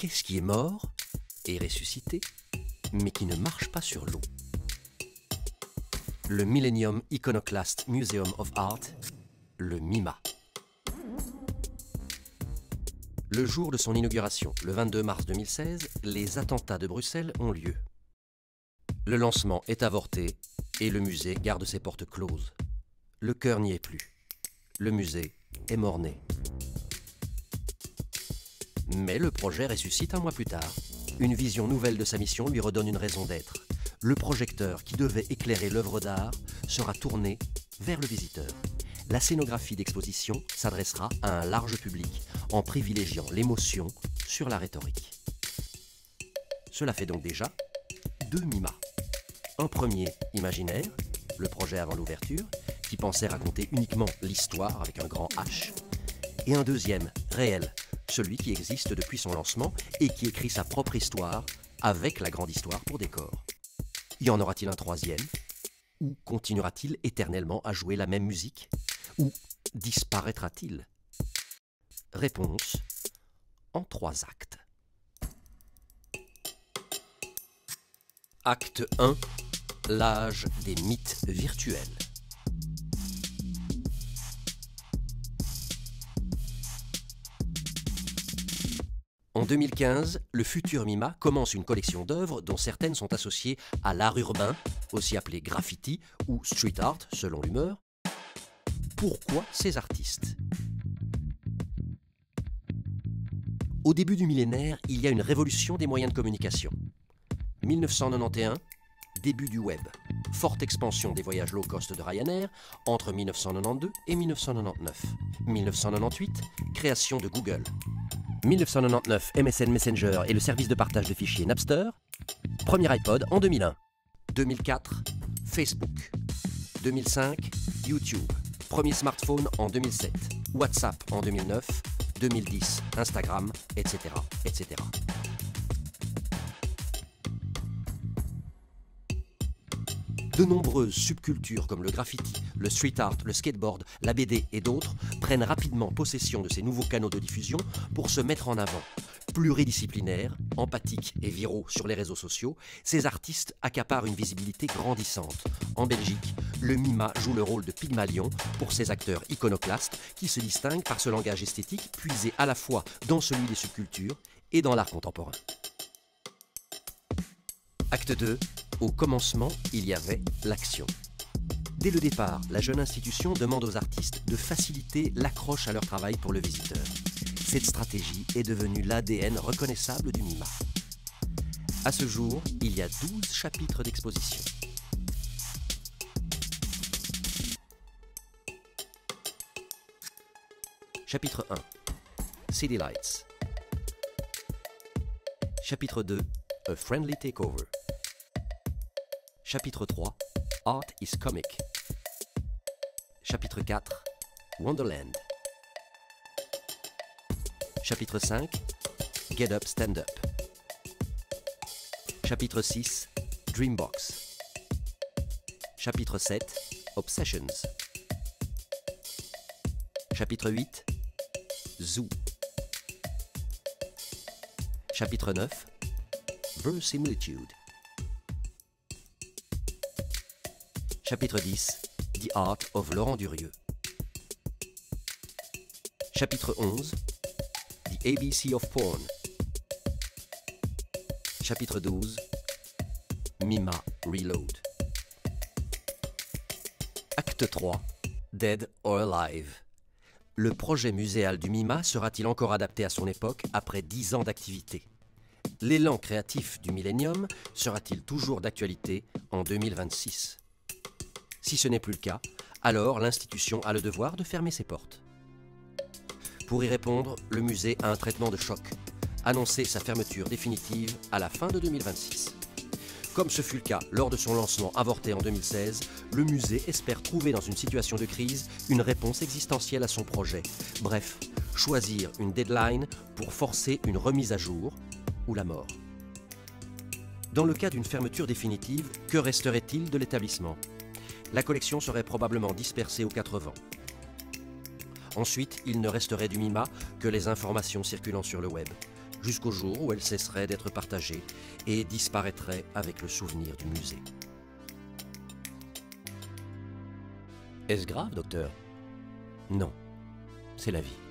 Qu'est-ce qui est mort et ressuscité, mais qui ne marche pas sur l'eau? Le Millennium Iconoclast Museum of Art, le MIMA. Le jour de son inauguration, le 22 mars 2016, les attentats de Bruxelles ont lieu. Le lancement est avorté et le musée garde ses portes closes. Le cœur n'y est plus. Le musée est mort-né. Mais le projet ressuscite un mois plus tard. Une vision nouvelle de sa mission lui redonne une raison d'être. Le projecteur qui devait éclairer l'œuvre d'art sera tourné vers le visiteur. La scénographie d'exposition s'adressera à un large public en privilégiant l'émotion sur la rhétorique. Cela fait donc déjà 2 MIMA. Un premier imaginaire, le projet avant l'ouverture, qui pensait raconter uniquement l'histoire avec un grand H, et un deuxième réel, celui qui existe depuis son lancement et qui écrit sa propre histoire avec la grande histoire pour décor. Y en aura-t-il un troisième? Ou continuera-t-il éternellement à jouer la même musique? Ou disparaîtra-t-il? Réponse en 3 actes. Acte 1. L'âge des mythes virtuels. En 2015, le futur MIMA commence une collection d'œuvres dont certaines sont associées à l'art urbain, aussi appelé graffiti ou street art selon l'humeur. Pourquoi ces artistes? Au début du millénaire, il y a une révolution des moyens de communication. 1991, début du web. Forte expansion des voyages low cost de Ryanair entre 1992 et 1999. 1998, création de Google. 1999, MSN Messenger et le service de partage de fichiers Napster. Premier iPod en 2001. 2004, Facebook. 2005, YouTube. Premier smartphone en 2007. WhatsApp en 2009. 2010, Instagram, etc., etc. De nombreuses subcultures comme le graffiti, le street art, le skateboard, la BD et d'autres prennent rapidement possession de ces nouveaux canaux de diffusion pour se mettre en avant. Pluridisciplinaires, empathiques et viraux sur les réseaux sociaux, ces artistes accaparent une visibilité grandissante. En Belgique, le MIMA joue le rôle de Pygmalion pour ses acteurs iconoclastes qui se distinguent par ce langage esthétique puisé à la fois dans celui des subcultures et dans l'art contemporain. Acte 2. Au commencement, il y avait l'action. Dès le départ, la jeune institution demande aux artistes de faciliter l'accroche à leur travail pour le visiteur. Cette stratégie est devenue l'ADN reconnaissable du MIMA. À ce jour, il y a 12 chapitres d'exposition. Chapitre 1. City Lights. Chapitre 2. A Friendly Takeover. Chapitre 3. Art is Comic. Chapitre 4. Wonderland. Chapitre 5. Get Up, Stand Up. Chapitre 6. Dreambox. Chapitre 7. Obsessions. Chapitre 8. Zoo. Chapitre 9. Verisimilitude. Chapitre 10. The Art of Laurent Durieux. Chapitre 11. The ABC of Porn. Chapitre 12. MIMA Reload. Acte 3. Dead or Alive. Le projet muséal du MIMA sera-t-il encore adapté à son époque après 10 ans d'activité? L'élan créatif du Millennium sera-t-il toujours d'actualité en 2026? Si ce n'est plus le cas, alors l'institution a le devoir de fermer ses portes. Pour y répondre, le musée a un traitement de choc, annoncé sa fermeture définitive à la fin de 2026. Comme ce fut le cas lors de son lancement avorté en 2016, le musée espère trouver dans une situation de crise une réponse existentielle à son projet. Bref, choisir une deadline pour forcer une remise à jour ou la mort. Dans le cas d'une fermeture définitive, que resterait-il de l'établissement? La collection serait probablement dispersée aux 4 vents. Ensuite, il ne resterait du MIMA que les informations circulant sur le web. jusqu'au jour où elle cesserait d'être partagée et disparaîtrait avec le souvenir du musée. Est-ce grave, docteur? Non, c'est la vie.